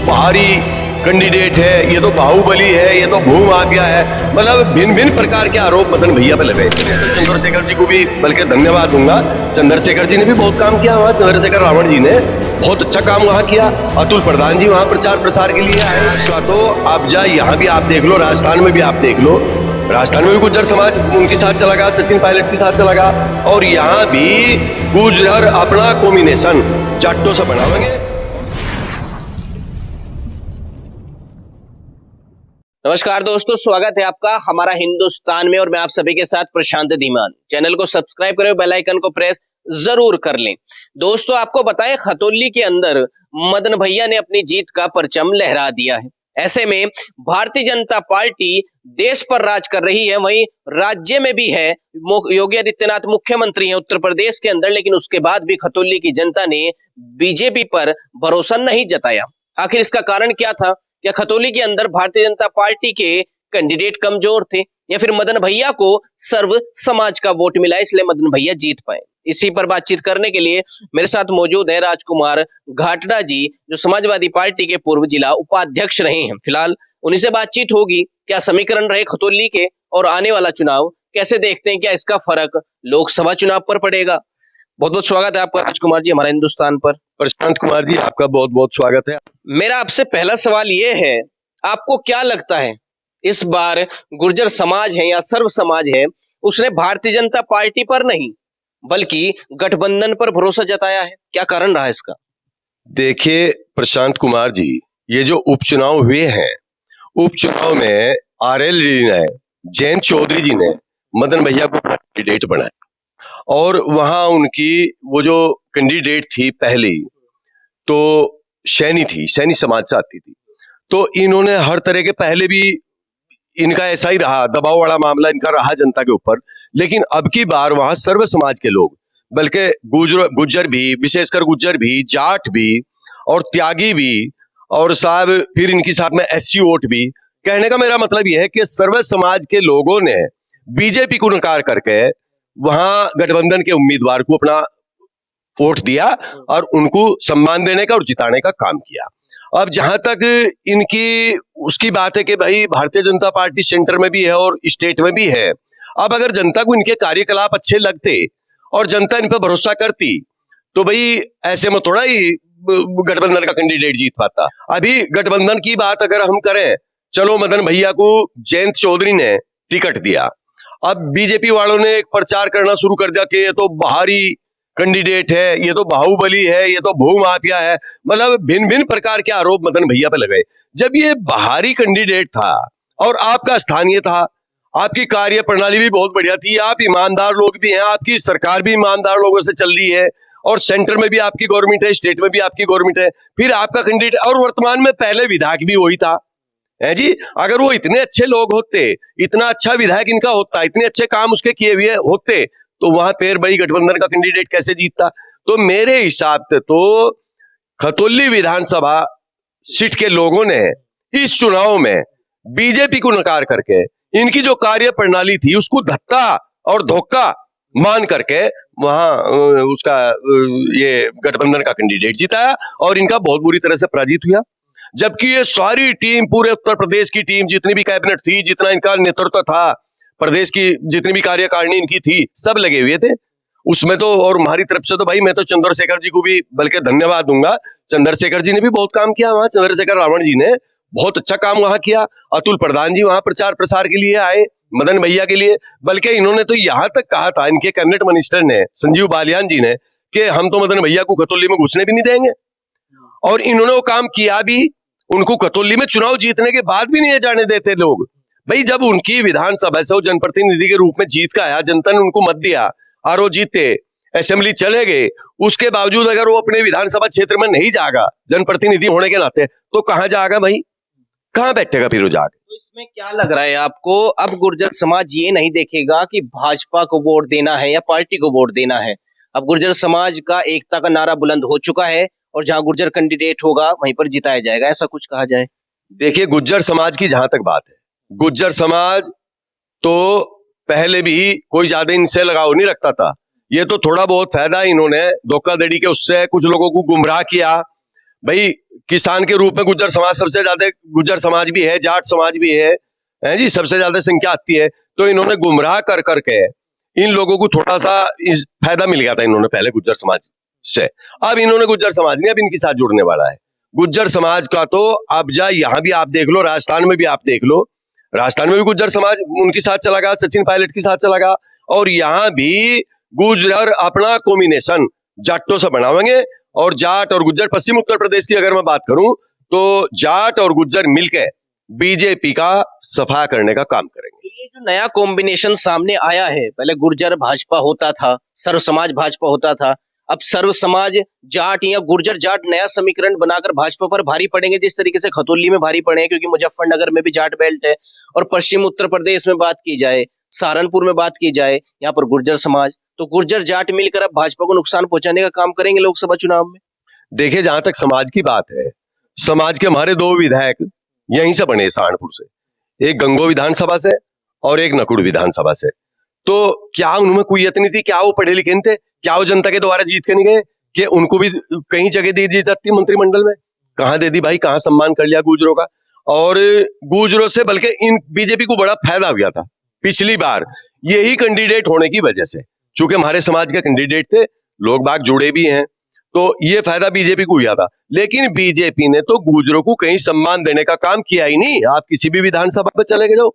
बाहरी कैंडिडेट है, ये तो बाहुबली है, ये तो भूमाफिया है, मतलब भिन्न भिन्न प्रकार के आरोप मदन भैया पे लगे। तो चंद्रशेखर जी को भी बल्कि धन्यवाद दूंगा। चंद्रशेखर जी ने भी बहुत काम किया वहां, चंद्रशेखर रावण जी ने बहुत अच्छा काम वहां किया। अतुल प्रधान जी वहां प्रचार प्रसार के लिए आए। तो आप जाए यहाँ भी आप देख लो, राजस्थान में भी आप देख लो, राजस्थान में भी गुर्जर समाज उनके साथ चला गया, सचिन पायलट के साथ चला गया, और यहाँ भी गुर्जर अपना कॉम्बिनेशन जाटों से बनाएंगे। नमस्कार दोस्तों, स्वागत है आपका हमारा हिंदुस्तान में और मैं आप सभी के साथ प्रशांत धीमान। चैनल को सब्सक्राइब करें, बेल आइकन को प्रेस जरूर कर लें। दोस्तों आपको बताएं, खतौली के अंदर मदन भैया ने अपनी जीत का परचम लहरा दिया है। ऐसे में भारतीय जनता पार्टी देश पर राज कर रही है, वहीं राज्य में भी है। योगी आदित्यनाथ मुख्यमंत्री हैं उत्तर प्रदेश के अंदर, लेकिन उसके बाद भी खतौली की जनता ने बीजेपी पर भरोसा नहीं जताया। आखिर इसका कारण क्या था? क्या खतौली के अंदर भारतीय जनता पार्टी के कैंडिडेट कमजोर थे, या फिर मदन भैया को सर्व समाज का वोट मिला इसलिए मदन भैया जीत पाए? इसी पर बातचीत करने के लिए मेरे साथ मौजूद है राजकुमार घाटड़ा जी, जो समाजवादी पार्टी के पूर्व जिला उपाध्यक्ष रहे हैं। फिलहाल उन्हीं से बातचीत होगी। क्या समीकरण रहे खतौली के, और आने वाला चुनाव कैसे देखते हैं? क्या इसका फर्क लोकसभा चुनाव पर पड़ेगा? बहुत बहुत स्वागत है आपका राजकुमार जी हमारा हिंदुस्तान पर। प्रशांत कुमार जी, आपका बहुत बहुत स्वागत है। मेरा आपसे पहला सवाल ये है, आपको क्या लगता है इस बार गुर्जर समाज है या सर्व समाज है, उसने भारतीय जनता पार्टी पर नहीं बल्कि गठबंधन पर भरोसा जताया है? क्या कारण रहा इसका? देखिए प्रशांत कुमार जी, ये जो उपचुनाव हुए हैं, उपचुनाव में आरएल जी ने, जयंत चौधरी जी ने मदन भैया को कैंडिडेट बनाया, और वहां उनकी वो जो कैंडिडेट थी पहली, तो सैनी थी, सैनी समाज से आती थी। तो इन्होंने हर तरह के, पहले भी इनका ऐसा ही रहा, दबाव वाला मामला इनका रहा जनता के ऊपर, लेकिन अब की बार वहां सर्व समाज के लोग, बल्कि गुज्जर भी, विशेषकर गुज्जर भी, जाट भी और त्यागी भी, और साहब फिर इनके साथ में एससी वोट भी। कहने का मेरा मतलब यह है कि सर्व समाज के लोगों ने बीजेपी को नकार करके वहां गठबंधन के उम्मीदवार को अपना वोट दिया और उनको सम्मान देने का और जिताने का काम किया। अब जहां तक इनकी उसकी बात है कि भाई भारतीय जनता पार्टी सेंटर में भी है और स्टेट में भी है, अब अगर जनता को इनके कार्यकलाप अच्छे लगते और जनता इन पर भरोसा करती, तो भाई ऐसे में थोड़ा ही गठबंधन का कैंडिडेट जीत पाता। अभी गठबंधन की बात अगर हम करें, चलो मदन भैया को जयंत चौधरी ने टिकट दिया, अब बीजेपी वालों ने एक प्रचार करना शुरू कर दिया कि ये तो बाहरी कैंडिडेट है, ये तो बाहुबली है, ये तो भूमाफिया है, मतलब भिन्न भिन्न प्रकार के आरोप मदन भैया पे लगे। जब ये बाहरी कैंडिडेट था और आपका स्थानीय था, आपकी कार्य प्रणाली भी बहुत बढ़िया थी, आप ईमानदार लोग भी हैं, आपकी सरकार भी ईमानदार लोगों से चल रही है, और सेंटर में भी आपकी गवर्नमेंट है, स्टेट में भी आपकी गवर्नमेंट है, फिर आपका कैंडिडेट, और वर्तमान में पहले विधायक भी वही था है जी। अगर वो इतने अच्छे लोग होते, इतना अच्छा विधायक इनका होता, इतने अच्छे काम उसके किए हुए होते, तो वहां पैर बड़ी गठबंधन का कैंडिडेट कैसे जीतता? तो मेरे हिसाब से तो खतौली विधानसभा सीट के लोगों ने इस चुनाव में बीजेपी को नकार करके इनकी जो कार्य प्रणाली थी उसको धक्का और धोखा मान करके वहां उसका ये गठबंधन का कैंडिडेट जिताया, और इनका बहुत बुरी तरह से पराजित हुआ। जबकि ये सारी टीम, पूरे उत्तर प्रदेश की टीम, जितनी भी कैबिनेट थी, जितना इनका नेतृत्व था, प्रदेश की जितनी भी कार्यकारिणी इनकी थी, सब लगे हुए थे उसमें। तो और हमारी तरफ से तो भाई मैं तो चंद्रशेखर जी को भी बल्कि धन्यवाद दूंगा। चंद्रशेखर जी ने भी बहुत काम किया वहां, चंद्रशेखर रावण जी ने बहुत अच्छा काम वहां किया। अतुल प्रधान जी वहां प्रचार प्रसार के लिए आए मदन भैया के लिए, बल्कि इन्होंने तो यहां तक कहा था, इनके कैबिनेट मिनिस्टर ने, संजीव बालियान जी ने, कि हम तो मदन भैया को खतौली में घुसने भी नहीं देंगे, और इन्होंने वो काम किया भी। उनको खतौली में चुनाव जीतने के बाद भी नहीं जाने देते लोग। भाई जब उनकी विधानसभा से वो जनप्रतिनिधि के रूप में जीत का आया, जनता ने उनको मत दिया और वो जीते, असेंबली चले गए, उसके बावजूद अगर वो अपने विधानसभा क्षेत्र में नहीं जाएगा जनप्रतिनिधि होने के नाते, तो कहां जाएगा भाई, कहां बैठेगा फिर वो जाके? तो इसमें क्या लग रहा है आपको, अब गुर्जर समाज ये नहीं देखेगा कि भाजपा को वोट देना है या पार्टी को वोट देना है। अब गुर्जर समाज का एकता का नारा बुलंद हो चुका है, और जहां गुर्जर कैंडिडेट होगा वहीं पर जिताया जाएगा, ऐसा कुछ कहा जाए? देखिए गुज्जर समाज की जहां तक बात है, गुज्जर समाज तो पहले भी कोई ज्यादा इनसे लगाव नहीं रखता था। ये तो थोड़ा बहुत फायदा इन्होंने धोखाधड़ी के उससे कुछ लोगों को गुमराह किया, भाई किसान के रूप में गुर्जर समाज सबसे ज्यादा, गुर्जर समाज भी है, जाट समाज भी है जी, सबसे ज्यादा संख्या आती है। तो इन्होंने गुमराह कर करके इन लोगों को थोड़ा सा फायदा मिल गया था इन्होंने पहले गुर्जर समाज से। अब इन्होंने गुर्जर समाज नहीं अब इनके साथ जुड़ने वाला है। गुर्जर समाज का तो अब जा यहाँ भी आप देख लो, राजस्थान में भी आप देख लो, राजस्थान में भी गुर्जर समाज उनके साथ चला गया, सचिन पायलट के साथ चला गया। और यहाँ भी गुर्जर अपना कॉम्बिनेशन जाटों से बनावेंगे, और जाट और गुर्जर, पश्चिम उत्तर प्रदेश की अगर मैं बात करूं तो जाट और गुर्जर मिलकर बीजेपी का सफा करने का काम करेंगे। ये जो नया कॉम्बिनेशन सामने आया है, पहले गुर्जर भाजपा होता था, सर्व समाज भाजपा होता था, अब सर्व समाज जाट या गुर्जर जाट नया समीकरण बनाकर भाजपा पर भारी पड़ेंगे, जिस तरीके से खतौली में भारी पड़े हैं, क्योंकि मुजफ्फरनगर में भी जाट बेल्ट है। और पश्चिम उत्तर प्रदेश में बात की जाए, सहारनपुर में बात की जाए, यहाँ पर गुर्जर समाज, तो गुर्जर जाट मिलकर अब भाजपा को नुकसान पहुंचाने का काम करेंगे लोकसभा चुनाव में। देखिए, जहां तक समाज की बात है, समाज के हमारे दो विधायक यहीं से बने, सहारनपुर से, एक गंगो विधानसभा से और एक नकुड़ विधानसभा से। तो क्या उनमें कोई इतनी थी, क्या वो पढ़े लिखे थे, क्या वो जनता के द्वारा जीत के नहीं गए कि उनको भी कहीं जगह दे दी जाती मंत्रिमंडल में? कहां दे दी भाई, कहां सम्मान कर लिया गुर्जरों का। और गुर्जरों से बल्कि इन बीजेपी को बड़ा फायदा हो गया था पिछली बार यही कैंडिडेट होने की वजह से, चूंकि हमारे समाज के कैंडिडेट थे, लोग बाग जुड़े भी हैं, तो ये फायदा बीजेपी को हुआ था। लेकिन बीजेपी ने तो गुर्जरों को कहीं सम्मान देने का काम किया ही नहीं। आप किसी भी विधानसभा पे चले जाओ,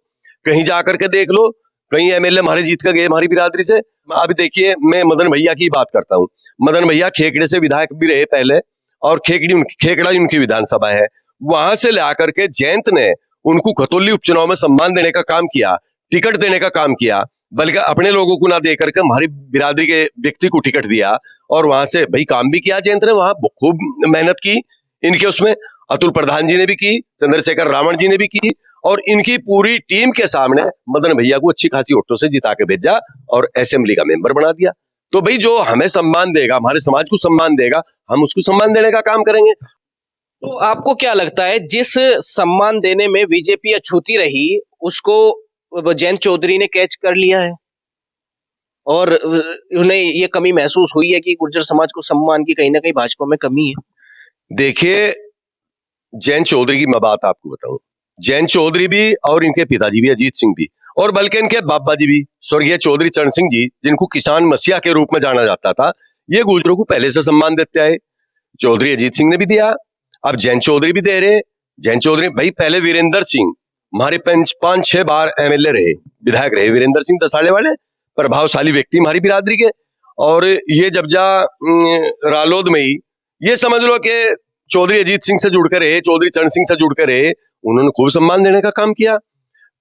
कहीं जाकर के देख लो, कहीं एमएलए हमारे जीत कर गए हमारी बिरादरी से। अब देखिए, मैं मदन भैया की बात करता हूँ। मदन भैया खेकड़े से विधायक भी रहे पहले, और खेकड़ा उनकी विधानसभा है। वहां से लाकर के जयंत ने उनको खतौली उपचुनाव में सम्मान देने का काम किया, टिकट देने का काम किया, बल्कि अपने लोगों को ना दे करके हमारी बिरादरी के व्यक्ति को टिकट दिया। और वहां से भाई काम भी किया जयंत ने, वहां खूब मेहनत की इनके उसमें। अतुल प्रधान जी ने भी की, चंद्रशेखर रावण जी ने भी की, और इनकी पूरी टीम के सामने मदन भैया को अच्छी खासी वोटों से जिता के भेजा और असेंबली का मेंबर बना दिया। तो भाई जो हमें सम्मान देगा, हमारे समाज को सम्मान देगा, हम उसको सम्मान देने का काम करेंगे। तो आपको क्या लगता है, जिस सम्मान देने में बीजेपी अछूती रही, उसको जयंत चौधरी ने कैच कर लिया है, और उन्हें ये कमी महसूस हुई है कि गुर्जर समाज को सम्मान की कहीं ना कहीं भाजपा में कमी है? देखिए, जयंत चौधरी की मैं बात आपको बताऊं, जयंत चौधरी भी और इनके पिताजी भी, अजीत सिंह भी, और बल्कि इनके बाबा जी भी, स्वर्गीय चौधरी चरण सिंह जी, जिनको किसान मसीहा के रूप में जाना जाता था, ये गुर्जरों को पहले से सम्मान देते आए। चौधरी अजीत सिंह ने भी दिया, अब जयंत चौधरी भी दे रहे। जयंत चौधरी भाई, पहले वीरेंद्र सिंह हमारे 5-6 बार एमएलए रहे, विधायक रहे, वीरेंद्र सिंह दसाड़े वाले प्रभावशाली व्यक्ति हमारी बिरादरी के। और ये जब जा रालोद में ही, ये समझ लो कि चौधरी अजीत सिंह से जुड़कर रहे, चौधरी चरण सिंह से जुड़कर रहे, उन्होंने खूब सम्मान देने का काम किया।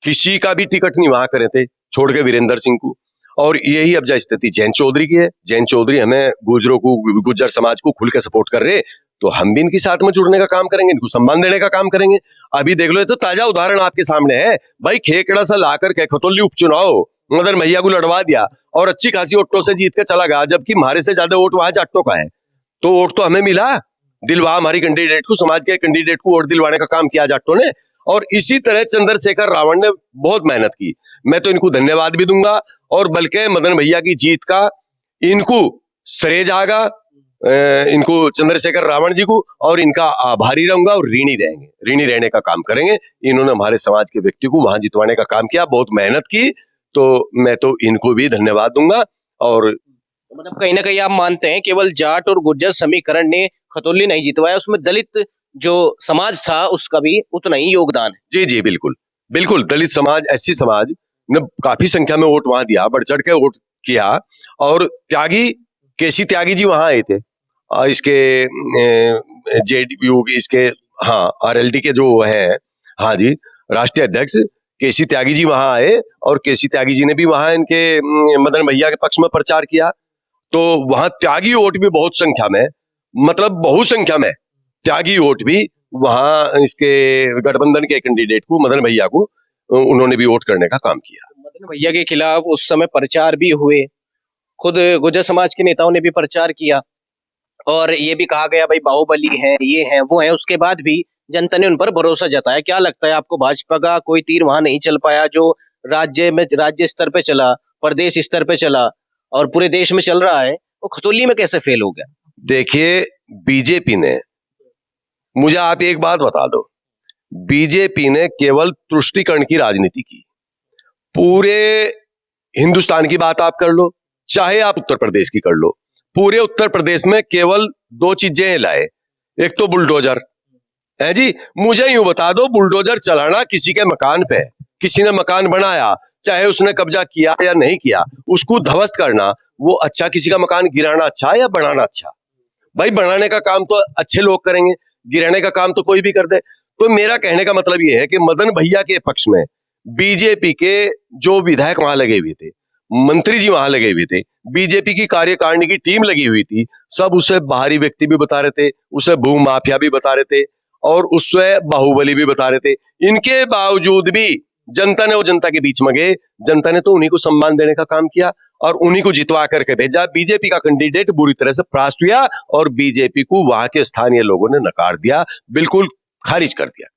किसी का भी टिकट नहीं वहां करे थे, छोड़ के वीरेंद्र सिंह को। और यही अब जा स्थिति जयंत चौधरी की है। जयंत चौधरी हमें गुर्जरों को, गुर्जर समाज को खुल के सपोर्ट कर रहे, तो हम भी इनके साथ में जुड़ने का काम करेंगे, इनको सम्मान देने का काम करेंगे। अभी देख लो, ये तो ताजा उदाहरण आपके सामने है भाई, खेकड़ा से लाकर के खतौली उपचुनाव मदन भैया को लड़वा दिया और अच्छी खासी वोटों से जीत के चला गया, जबकि हमारे से ज्यादा वोट वहां जाटों का है। तो वोट तो हमें मिला, दिलवा हमारी कैंडिडेट को, समाज के कैंडिडेट को वोट दिलवाने का काम किया जाटों ने। और इसी तरह चंद्रशेखर रावण ने बहुत मेहनत की, मैं तो इनको धन्यवाद भी दूंगा। और बल्कि मदन भैया की जीत का इनको श्रेय जाएगा, इनको चंद्रशेखर रावण जी को, और इनका आभारी रहूंगा और ऋणी रहेंगे, ऋणी रहने का काम करेंगे। इन्होंने हमारे समाज के व्यक्ति को वहां जितवाने का काम किया, बहुत मेहनत की, तो मैं तो इनको भी धन्यवाद दूंगा। और मतलब कहीं ना कहीं आप मानते हैं केवल जाट और गुर्जर समीकरण ने खतौली नहीं जितवाया, उसमें दलित जो समाज था उसका भी उतना ही योगदान है? जी जी, बिल्कुल बिल्कुल, दलित समाज, एससी समाज ने काफी संख्या में वोट वहां दिया, बढ़ चढ़ के वोट किया। और त्यागी, केसी त्यागी जी वहां आए थे, इसके जेडीयू इसके, हाँ, आरएलडी के जो हैं, हाँ जी, राष्ट्रीय अध्यक्ष केसी त्यागी जी वहां आए, और केसी त्यागी जी ने भी वहां इनके मदन भैया के पक्ष में प्रचार किया। तो वहां त्यागी वोट भी बहुत संख्या में, मतलब बहुत संख्या में त्यागी वोट भी वहां इसके गठबंधन के कैंडिडेट को, मदन भैया को, उन्होंने भी वोट करने का काम किया। मदन भैया के खिलाफ उस समय प्रचार भी हुए, खुद गुर्जर समाज के नेताओं ने भी प्रचार किया, और ये भी कहा गया भाई बाहुबली है, ये है, वो है। उसके बाद भी जनता ने उन पर भरोसा जताया। क्या लगता है आपको, भाजपा का कोई तीर वहां नहीं चल पाया जो राज्य स्तर पे चला, प्रदेश स्तर पे चला और पूरे देश में चल रहा है, वो खतौली में कैसे फेल हो गया? देखिए, बीजेपी ने मुझे आप एक बात बता दो, बीजेपी ने केवल तुष्टीकरण की राजनीति की। पूरे हिंदुस्तान की बात आप कर लो, चाहे आप उत्तर प्रदेश की कर लो, पूरे उत्तर प्रदेश में केवल दो चीजें लाए, एक तो बुलडोजर है जी। मुझे यूं बता दो, बुलडोजर चलाना किसी के मकान पे, किसी ने मकान बनाया, चाहे उसने कब्जा किया या नहीं किया, उसको ध्वस्त करना वो अच्छा, किसी का मकान गिराना अच्छा या बनाना अच्छा? भाई बनाने का काम तो अच्छे लोग करेंगे, गिराने का काम तो कोई भी कर दे। तो मेरा कहने का मतलब यह है कि मदन भैया के पक्ष में बीजेपी के जो विधायक वहां लगे हुए थे, मंत्री जी वहां लगे हुए थे, बीजेपी की कार्यकारिणी की टीम लगी हुई थी, सब उसे बाहरी व्यक्ति भी बता रहे थे, उसे भू माफिया भी बता रहे थे और उससे बाहुबली भी बता रहे थे। इनके बावजूद भी जनता ने, वो जनता के बीच में गए, जनता ने तो उन्हीं को सम्मान देने का काम किया और उन्हीं को जितवा करके भेजा। बीजेपी का कैंडिडेट बुरी तरह से परास्त हुआ और बीजेपी को वहां के स्थानीय लोगों ने नकार दिया, बिल्कुल खारिज कर दिया।